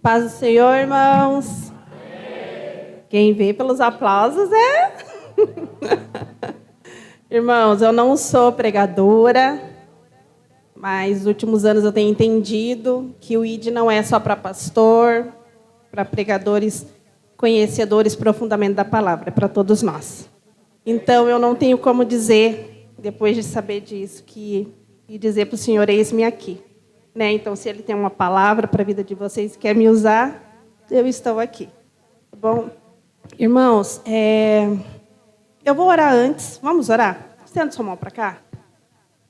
Paz do Senhor, irmãos. Quem vê pelos aplausos é... Irmãos, eu não sou pregadora, mas nos últimos anos eu tenho entendido que o ID não é só para pastor, para pregadores conhecedores profundamente da palavra, é para todos nós. Então, eu não tenho como dizer, depois de saber disso, e dizer para o Senhor, eis-me aqui. Né? Então, se Ele tem uma palavra para a vida de vocês, quer me usar, eu estou aqui. Tá bom? Irmãos, eu vou orar antes. Vamos orar? Estenda sua mão para cá.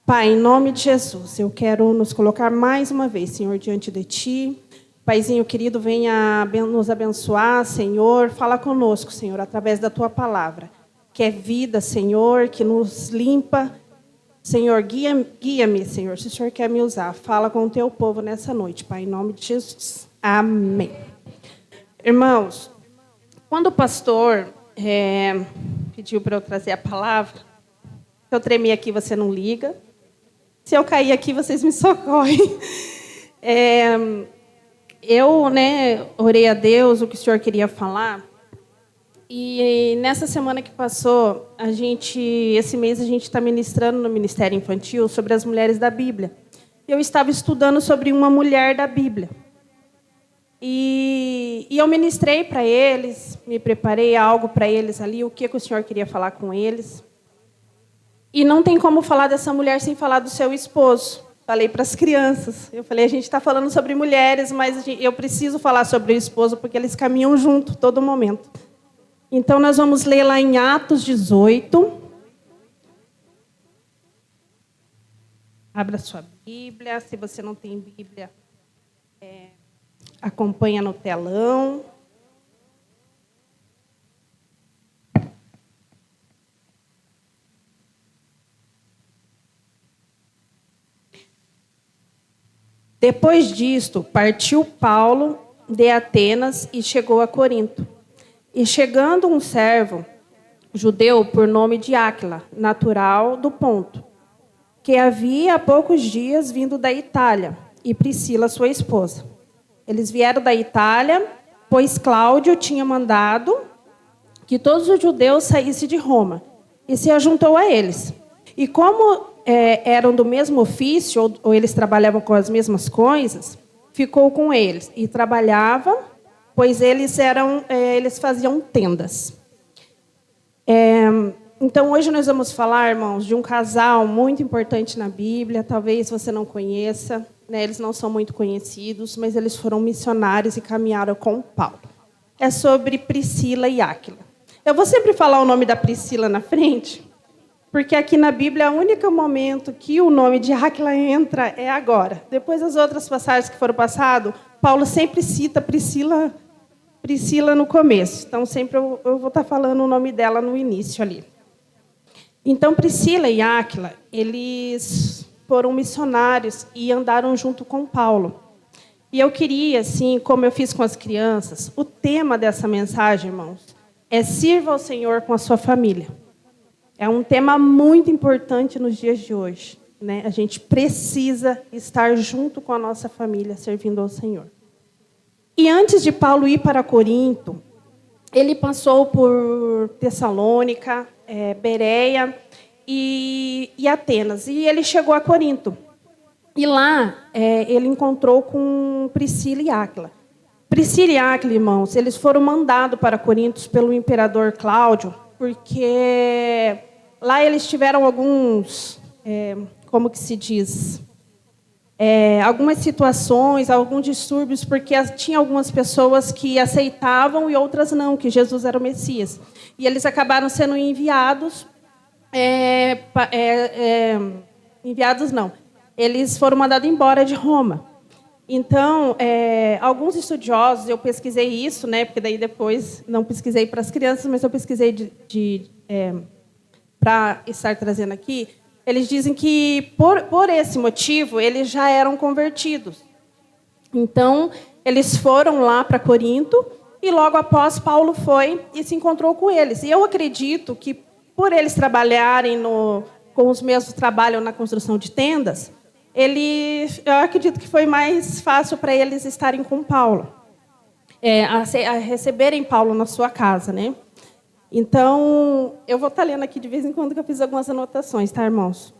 Pai, em nome de Jesus, eu quero nos colocar mais uma vez, Senhor, diante de Ti. Paizinho querido, venha nos abençoar, Senhor. Fala conosco, Senhor, através da Tua palavra. Que é vida, Senhor, que nos limpa. Senhor, guia-me, Senhor, se o Senhor quer me usar. Fala com o Teu povo nessa noite, Pai, em nome de Jesus. Amém. Irmãos, quando o pastor pediu para eu trazer a palavra, se eu tremer aqui, você não liga. Se eu cair aqui, vocês me socorrem. Eu orei a Deus o que o Senhor queria falar. E nessa semana que passou, esse mês a gente está ministrando no Ministério Infantil sobre as mulheres da Bíblia. Eu estava estudando sobre uma mulher da Bíblia. E eu ministrei para eles, me preparei algo para eles ali, o que o Senhor queria falar com eles. E não tem como falar dessa mulher sem falar do seu esposo. Falei para as crianças. Eu falei, a gente está falando sobre mulheres, mas eu preciso falar sobre o esposo, porque eles caminham junto todo momento. Então, nós vamos ler lá em Atos 18. Abra sua Bíblia. Se você não tem Bíblia, acompanha no telão. Depois disto, partiu Paulo de Atenas e chegou a Corinto. E chegando um servo judeu por nome de Áquila, natural do Ponto, que havia há poucos dias vindo da Itália, e Priscila, sua esposa. Eles vieram da Itália, pois Cláudio tinha mandado que todos os judeus saíssem de Roma, e se ajuntou a eles. E como eram do mesmo ofício, ou eles trabalhavam com as mesmas coisas, ficou com eles e trabalhava, pois eles faziam tendas. Então, hoje nós vamos falar, irmãos, de um casal muito importante na Bíblia. Talvez você não conheça, né? Eles não são muito conhecidos, mas eles foram missionários e caminharam com Paulo. É sobre Priscila e Áquila. Eu vou sempre falar o nome da Priscila na frente, porque aqui na Bíblia, o único momento que o nome de Áquila entra é agora. Depois das outras passagens que foram passadas, Paulo sempre cita Priscila no começo. Então, sempre eu vou estar falando o nome dela no início ali. Então, Priscila e Áquila, eles foram missionários e andaram junto com Paulo. E eu queria, assim, como eu fiz com as crianças, o tema dessa mensagem, irmãos, é sirva ao Senhor com a sua família. É um tema muito importante nos dias de hoje, né? A gente precisa estar junto com a nossa família, servindo ao Senhor. E antes de Paulo ir para Corinto, ele passou por Tessalônica, Bereia e Atenas. E ele chegou a Corinto. E lá ele encontrou com Priscila e Áquila. Priscila e Áquila, irmãos, eles foram mandados para Corinto pelo imperador Cláudio, porque lá eles tiveram alguns, como que se diz, algumas situações, alguns distúrbios, porque tinha algumas pessoas que aceitavam e outras não, que Jesus era o Messias. E eles acabaram sendo enviados, enviados não, eles foram mandados embora de Roma. Então, alguns estudiosos, eu pesquisei isso, né, porque daí depois não pesquisei para as crianças, mas eu pesquisei para estar trazendo aqui. Eles dizem que, por esse motivo, eles já eram convertidos. Então, eles foram lá para Corinto e, logo após, Paulo foi e se encontrou com eles. E eu acredito que, por eles trabalharem com os mesmos trabalhos na construção de tendas, eu acredito que foi mais fácil para eles estarem com Paulo. a receberem Paulo na sua casa, né? Então, eu vou estar lendo aqui de vez em quando que eu fiz algumas anotações, tá, irmãos?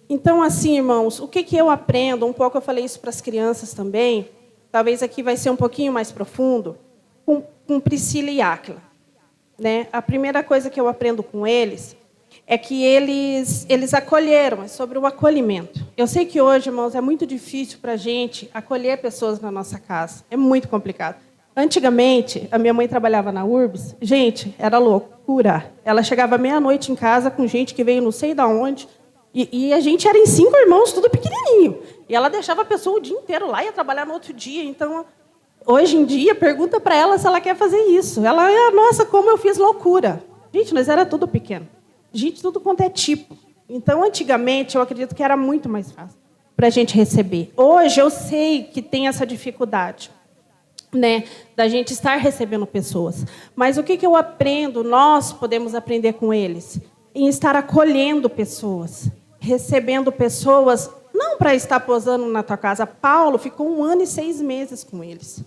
Então, assim, irmãos, o que eu aprendo? Um pouco eu falei isso para as crianças também. Talvez aqui vai ser um pouquinho mais profundo. Com Priscila e Áquila, né? A primeira coisa que eu aprendo com eles é que eles acolheram, é sobre o acolhimento. Eu sei que hoje, irmãos, é muito difícil para a gente acolher pessoas na nossa casa. É muito complicado. Antigamente, a minha mãe trabalhava na Urbs. Gente, era loucura. Ela chegava meia-noite em casa com gente que veio não sei de onde. E a gente era em 5 irmãos, tudo pequenininho. E ela deixava a pessoa o dia inteiro lá e ia trabalhar no outro dia. Então, hoje em dia, pergunta para ela se ela quer fazer isso. Ela, nossa, como eu fiz loucura. Gente, nós era tudo pequeno. Gente, tudo quanto é tipo. Então, antigamente, eu acredito que era muito mais fácil para a gente receber. Hoje, eu sei que tem essa dificuldade, né, da gente estar recebendo pessoas. Mas o que eu aprendo, nós podemos aprender com eles? Em estar acolhendo pessoas, recebendo pessoas, não para estar posando na tua casa. Paulo ficou 1 ano e 6 meses com eles,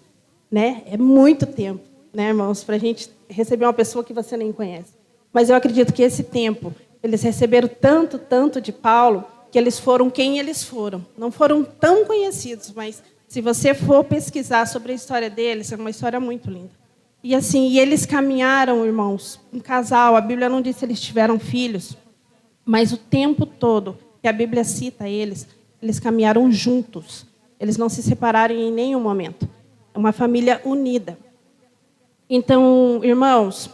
né? É muito tempo, né, irmãos, para a gente receber uma pessoa que você nem conhece. Mas eu acredito que esse tempo, eles receberam tanto de Paulo, que eles foram quem eles foram. Não foram tão conhecidos, mas se você for pesquisar sobre a história deles, é uma história muito linda. E assim, eles caminharam, irmãos, um casal. A Bíblia não diz se eles tiveram filhos, mas o tempo todo que a Bíblia cita eles caminharam juntos. Eles não se separaram em nenhum momento. É uma família unida. Então, irmãos,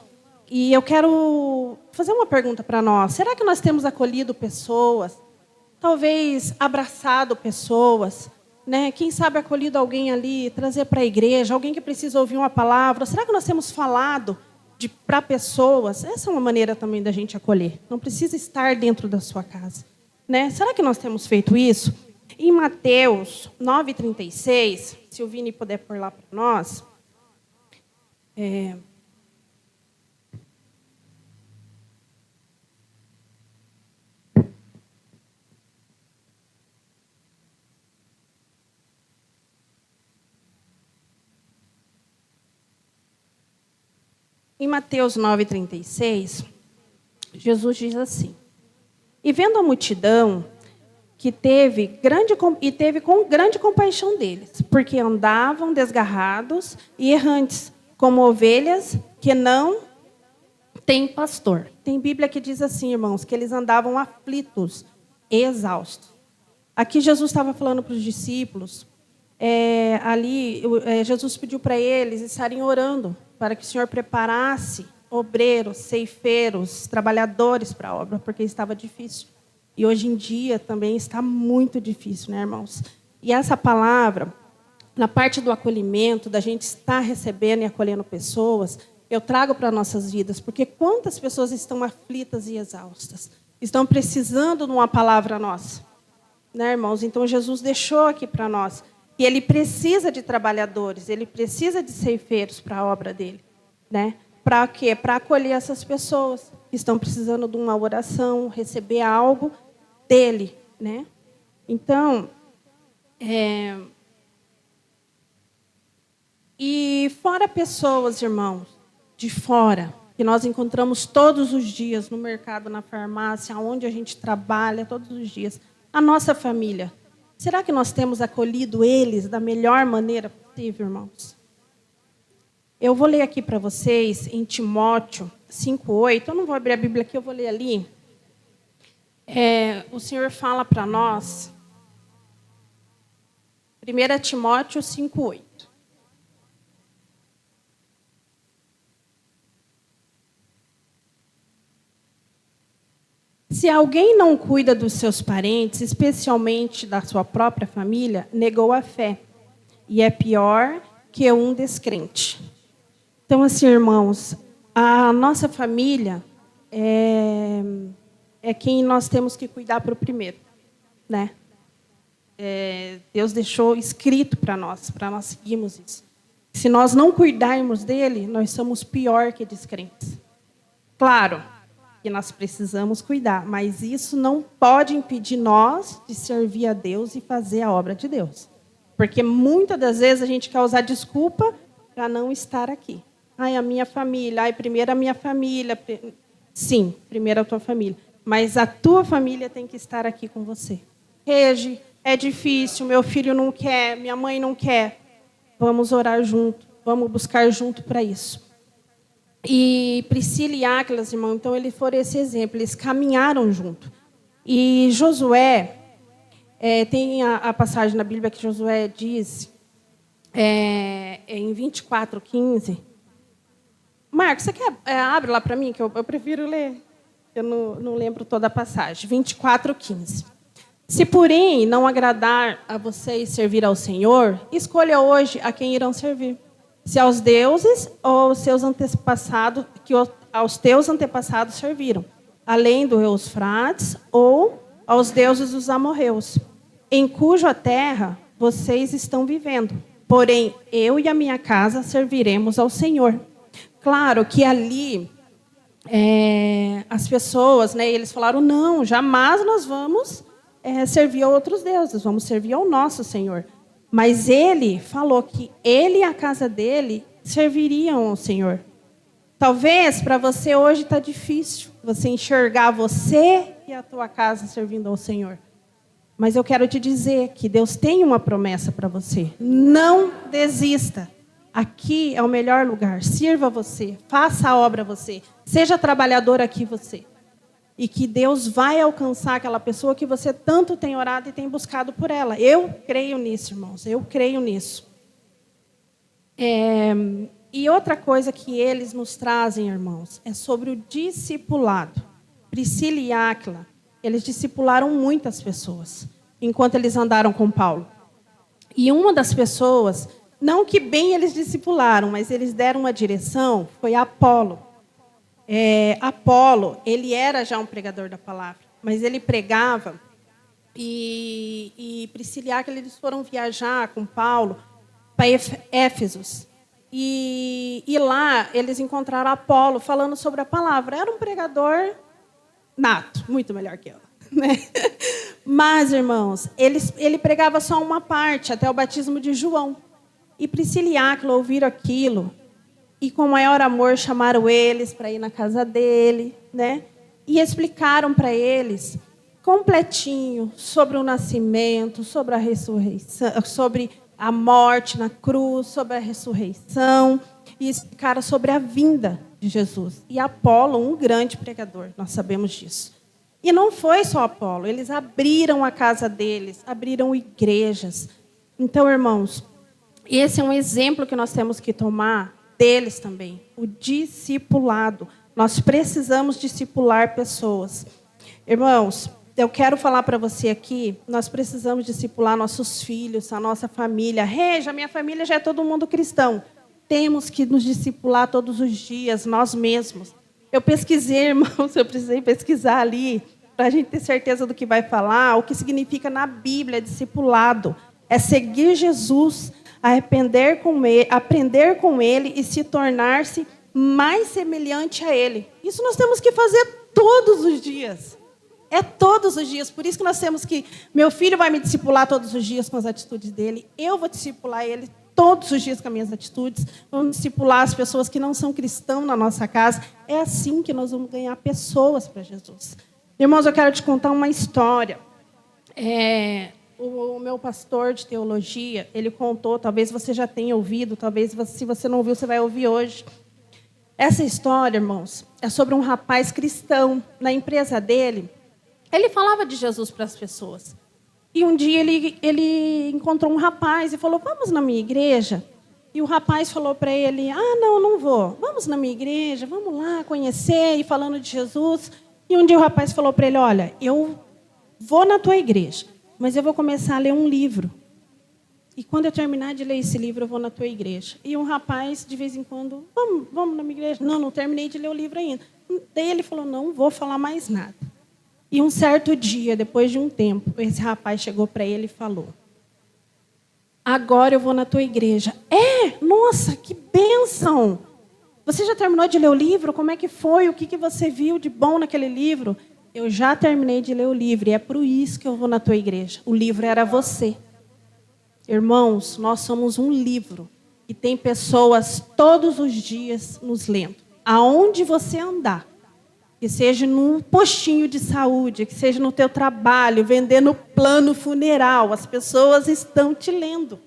e eu quero fazer uma pergunta para nós. Será que nós temos acolhido pessoas? Talvez abraçado pessoas? Né? Quem sabe acolhido alguém ali, trazer para a igreja, alguém que precisa ouvir uma palavra. Será que nós temos falado para pessoas? Essa é uma maneira também da gente acolher. Não precisa estar dentro da sua casa. Né? Será que nós temos feito isso? Em Mateus 9,36, se o Vini puder pôr lá para nós. Em Mateus 9,36, Jesus diz assim: e vendo a multidão, teve com grande compaixão deles, porque andavam desgarrados e errantes, como ovelhas que não têm pastor. Tem Bíblia que diz assim, irmãos, que eles andavam aflitos, exaustos. Aqui Jesus estava falando para os discípulos, Jesus pediu para eles estarem orando, para que o Senhor preparasse obreiros, ceifeiros, trabalhadores para a obra, porque estava difícil. E hoje em dia também está muito difícil, né, irmãos? E essa palavra, na parte do acolhimento, da gente estar recebendo e acolhendo pessoas, eu trago para nossas vidas, porque quantas pessoas estão aflitas e exaustas, estão precisando de uma palavra nossa, né, irmãos? Então Jesus deixou aqui para nós. E ele precisa de trabalhadores, ele precisa de ceifeiros para a obra dele, né? Para quê? Para acolher essas pessoas que estão precisando de uma oração, receber algo dele, né? Então, e fora pessoas, irmãos, de fora, que nós encontramos todos os dias no mercado, na farmácia, onde a gente trabalha todos os dias, a nossa família. Será que nós temos acolhido eles da melhor maneira possível, irmãos? Eu vou ler aqui para vocês, em Timóteo 5,8. Eu não vou abrir a Bíblia aqui, eu vou ler ali. O Senhor fala para nós, 1 Timóteo 5,8. Se alguém não cuida dos seus parentes, especialmente da sua própria família, negou a fé. E é pior que um descrente. Então, assim, irmãos, a nossa família é quem nós temos que cuidar para o primeiro, né? Deus deixou escrito para nós seguirmos isso. Se nós não cuidarmos dele, nós somos pior que descrentes. Claro que nós precisamos cuidar, mas isso não pode impedir nós de servir a Deus e fazer a obra de Deus. Porque muitas das vezes a gente quer usar desculpa para não estar aqui. Ai, a minha família. Ai, primeiro a minha família. Sim, primeiro a tua família. Mas a tua família tem que estar aqui com você. Regi, é difícil, meu filho não quer, minha mãe não quer. Vamos orar junto, vamos buscar junto para isso. E Priscila e Áquilas, irmão, então eles foram esse exemplo, eles caminharam junto. E Josué, tem a passagem na Bíblia que Josué diz, em 24:15. Marcos, você quer, abre lá para mim, que eu prefiro ler. Eu não lembro toda a passagem. 24:15. Se, porém, não agradar a vocês servir ao Senhor, escolha hoje a quem irão servir. Se aos deuses ou aos seus antepassados, que aos teus antepassados serviram, além do Eufrates, ou aos deuses dos amorreus, em cuja terra vocês estão vivendo. Porém, eu e a minha casa serviremos ao Senhor. Claro que ali as pessoas, né, eles falaram, não, jamais nós vamos servir a outros deuses, vamos servir ao nosso Senhor. Mas ele falou que ele e a casa dele serviriam ao Senhor. Talvez para você hoje está difícil você enxergar você e a tua casa servindo ao Senhor. Mas eu quero te dizer que Deus tem uma promessa para você. Não desista. Aqui é o melhor lugar. Sirva você, faça a obra você, seja trabalhador aqui você. E que Deus vai alcançar aquela pessoa que você tanto tem orado e tem buscado por ela. Eu creio nisso, irmãos. Eu creio nisso. E outra coisa que eles nos trazem, irmãos, é sobre o discipulado. Priscila e Áquila, eles discipularam muitas pessoas enquanto eles andaram com Paulo. E uma das pessoas, não que bem eles discipularam, mas eles deram uma direção, foi Apolo. Apolo, ele era já um pregador da palavra, mas ele pregava, e Priscila e Áquila, eles foram viajar com Paulo para Éfeso, e lá eles encontraram Apolo falando sobre a palavra. Era um pregador nato, muito melhor que eu, né? Mas, irmãos, ele pregava só uma parte, até o batismo de João. E Priscila e Áquila ouviram aquilo, e com maior amor chamaram eles para ir na casa dele, né? E explicaram para eles completinho sobre o nascimento, sobre a ressurreição, sobre a morte na cruz, sobre a ressurreição, e explicaram sobre a vinda de Jesus. E Apolo, um grande pregador, nós sabemos disso. E não foi só Apolo, eles abriram a casa deles, abriram igrejas. Então, irmãos, esse é um exemplo que nós temos que tomar deles também, o discipulado. Nós precisamos discipular pessoas. Irmãos, eu quero falar para você aqui, nós precisamos discipular nossos filhos, a nossa família. Reja, minha família já é todo mundo cristão. Temos que nos discipular todos os dias, nós mesmos. Eu pesquisei, irmãos, eu precisei pesquisar ali, para a gente ter certeza do que vai falar, o que significa na Bíblia discipulado. É seguir Jesus, aprender com ele e se tornar-se mais semelhante a ele. Isso nós temos que fazer todos os dias. É todos os dias. Por isso que nós temos que... Meu filho vai me discipular todos os dias com as atitudes dele. Eu vou discipular ele todos os dias com as minhas atitudes. Vamos discipular as pessoas que não são cristãos na nossa casa. É assim que nós vamos ganhar pessoas para Jesus. Irmãos, eu quero te contar uma história. O meu pastor de teologia, ele contou, talvez você já tenha ouvido, talvez se você não ouviu, você vai ouvir hoje. Essa história, irmãos, é sobre um rapaz cristão. Na empresa dele, ele falava de Jesus para as pessoas. E um dia ele encontrou um rapaz e falou, vamos na minha igreja? E o rapaz falou para ele, não vou. Vamos na minha igreja, vamos lá conhecer, e falando de Jesus. E um dia o rapaz falou para ele, olha, eu vou na tua igreja, mas eu vou começar a ler um livro. E quando eu terminar de ler esse livro, eu vou na tua igreja. E um rapaz, de vez em quando, vamos na minha igreja? Não terminei de ler o livro ainda. Daí ele falou, não vou falar mais nada. E um certo dia, depois de um tempo, esse rapaz chegou para ele e falou, agora eu vou na tua igreja. Nossa, que bênção! Você já terminou de ler o livro? Como é que foi? O que você viu de bom naquele livro? Eu já terminei de ler o livro e é por isso que eu vou na tua igreja. O livro era você. Irmãos, nós somos um livro e tem pessoas todos os dias nos lendo. Aonde você andar, que seja num postinho de saúde, que seja no teu trabalho, vendendo plano funeral, as pessoas estão te lendo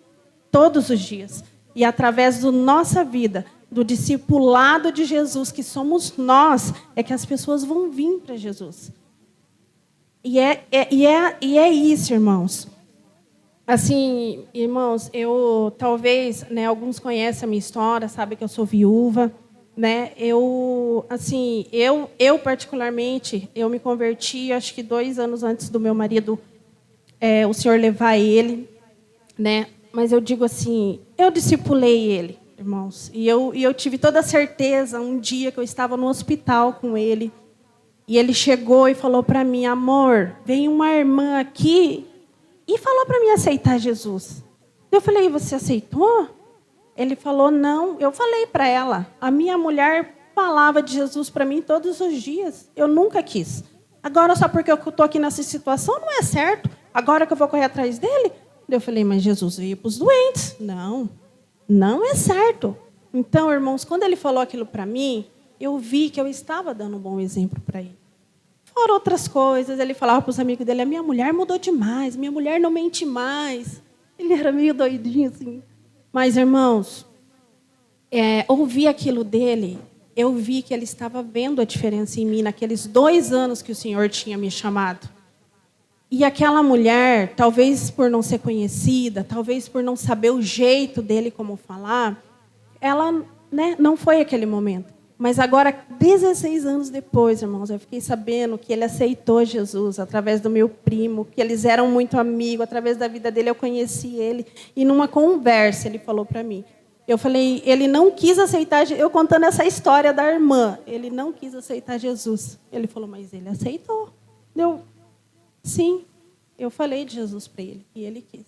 todos os dias. E através da nossa vida, do discipulado de Jesus, que somos nós, é que as pessoas vão vir para Jesus. E é isso, irmãos. Assim, irmãos, eu talvez, né, alguns conhecem a minha história, sabem que eu sou viúva, né? Eu particularmente, eu me converti, acho que 2 anos antes do meu marido, o Senhor levar ele, né? Mas eu digo assim, eu discipulei ele, irmãos, e eu tive toda a certeza um dia que eu estava no hospital com ele, e ele chegou e falou para mim, amor, vem uma irmã aqui e falou para mim aceitar Jesus. Eu falei, você aceitou? Ele falou, não. Eu falei para ela, a minha mulher falava de Jesus para mim todos os dias. Eu nunca quis. Agora, só porque eu estou aqui nessa situação, não é certo. Agora que eu vou correr atrás dele? Eu falei, mas Jesus veio para os doentes. Não, não é certo. Então, irmãos, quando ele falou aquilo para mim, eu vi que eu estava dando um bom exemplo para ele. Fora outras coisas, ele falava para os amigos dele, a minha mulher mudou demais, minha mulher não mente mais. Ele era meio doidinho assim. Mas, irmãos, ouvir aquilo dele, eu vi que ele estava vendo a diferença em mim naqueles 2 anos que o Senhor tinha me chamado. E aquela mulher, talvez por não ser conhecida, talvez por não saber o jeito dele como falar, ela, né, não foi aquele momento. Mas agora, 16 anos depois, irmãos, eu fiquei sabendo que ele aceitou Jesus através do meu primo, que eles eram muito amigos, através da vida dele eu conheci ele. E numa conversa ele falou para mim, eu falei, ele não quis aceitar, eu contando essa história da irmã, ele não quis aceitar Jesus. Ele falou, mas ele aceitou. Sim, eu falei de Jesus para ele e ele quis.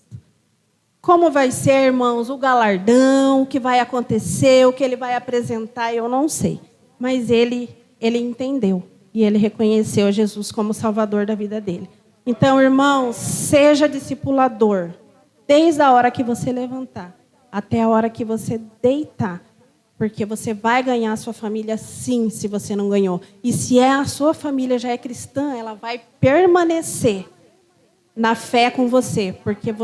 Como vai ser, irmãos, o galardão, o que vai acontecer, o que ele vai apresentar, eu não sei. Mas ele entendeu e ele reconheceu Jesus como Salvador da vida dele. Então, irmãos, seja discipulador, desde a hora que você levantar até a hora que você deitar. Porque você vai ganhar a sua família sim, se você não ganhou. E se a sua família já é cristã, ela vai permanecer na fé com você, porque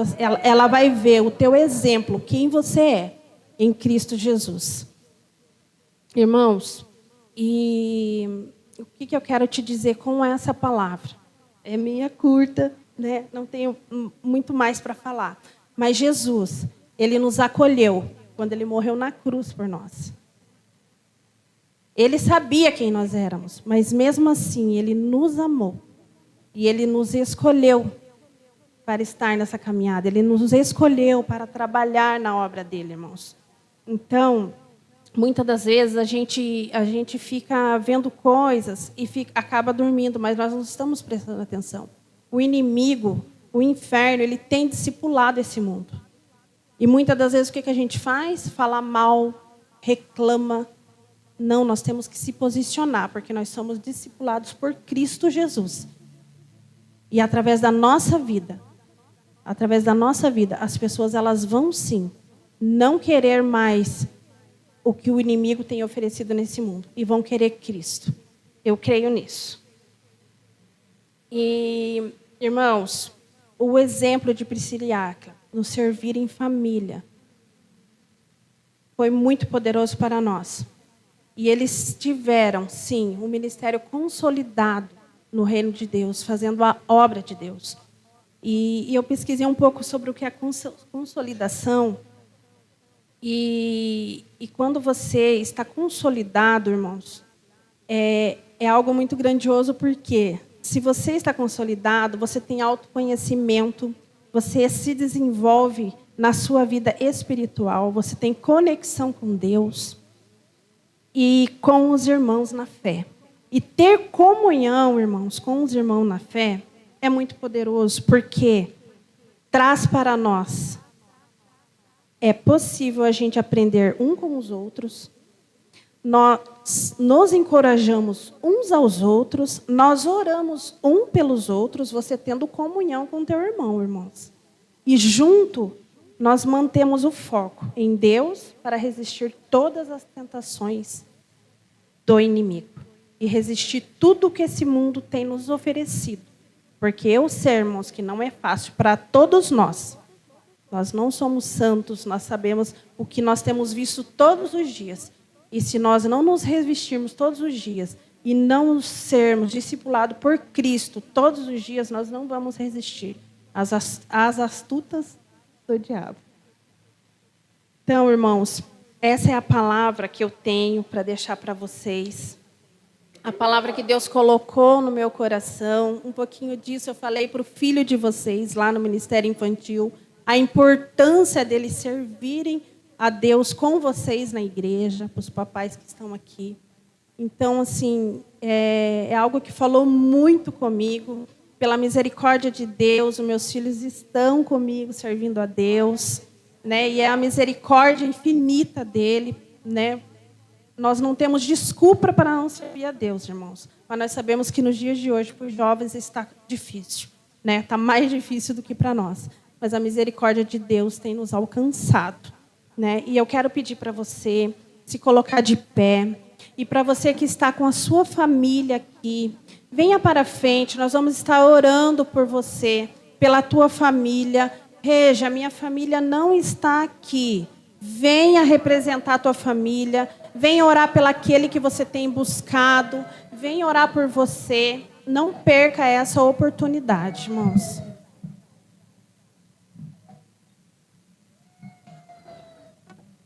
ela vai ver o teu exemplo, quem você é, em Cristo Jesus. Irmãos, e o que eu quero te dizer com essa palavra? É meia curta, né? Não tenho muito mais para falar. Mas Jesus, ele nos acolheu quando ele morreu na cruz por nós. Ele sabia quem nós éramos, mas mesmo assim, ele nos amou. E ele nos escolheu para estar nessa caminhada. Ele nos escolheu para trabalhar na obra dele, irmãos. Então, muitas das vezes a gente fica vendo coisas e acaba dormindo, mas nós não estamos prestando atenção. O inimigo, o inferno, ele tem discipulado esse mundo. E muitas das vezes o que a gente faz? Fala mal, reclama. Não, nós temos que se posicionar, porque nós somos discipulados por Cristo Jesus. E através da nossa vida, as pessoas elas vão sim não querer mais o que o inimigo tem oferecido nesse mundo e vão querer Cristo. Eu creio nisso. E, irmãos, o exemplo de Priscila e Áquila, nos servir em família, foi muito poderoso para nós. E eles tiveram, sim, um ministério consolidado no reino de Deus, fazendo a obra de Deus. E eu pesquisei um pouco sobre o que é consolidação. E quando você está consolidado, irmãos, é algo muito grandioso, porque se você está consolidado, você tem autoconhecimento, você se desenvolve na sua vida espiritual, você tem conexão com Deus e com os irmãos na fé. E ter comunhão, irmãos, com os irmãos na fé é muito poderoso, porque traz para nós. É possível a gente aprender um com os outros. Nós nos encorajamos uns aos outros. Nós oramos um pelos outros, você tendo comunhão com o teu irmão, irmãos. E junto, nós mantemos o foco em Deus para resistir todas as tentações do inimigo e resistir tudo que esse mundo tem nos oferecido. Porque eu sei, irmãos, que não é fácil para todos nós. Nós não somos santos, nós sabemos o que nós temos visto todos os dias. E se nós não nos revestirmos todos os dias e não sermos discipulados por Cristo todos os dias, nós não vamos resistir às astutas do diabo. Então, irmãos, essa é a palavra que eu tenho para deixar para vocês. A palavra que Deus colocou no meu coração. Um pouquinho disso eu falei para o filho de vocês lá no Ministério Infantil. A importância deles servirem a Deus com vocês na igreja, para os papais que estão aqui. Então, assim, é algo que falou muito comigo. Pela misericórdia de Deus, os meus filhos estão comigo, servindo a Deus, né? E é a misericórdia infinita dele, né? Nós não temos desculpa para não servir a Deus, irmãos. Mas nós sabemos que nos dias de hoje, para os jovens, está difícil, né? Está mais difícil do que para nós. Mas a misericórdia de Deus tem nos alcançado, né? E eu quero pedir para você se colocar de pé. E para você que está com a sua família aqui, venha para frente, nós vamos estar orando por você, pela tua família. Reja, minha família não está aqui. Venha representar a tua família, venha orar pelo aquele que você tem buscado, venha orar por você. Não perca essa oportunidade, irmãos.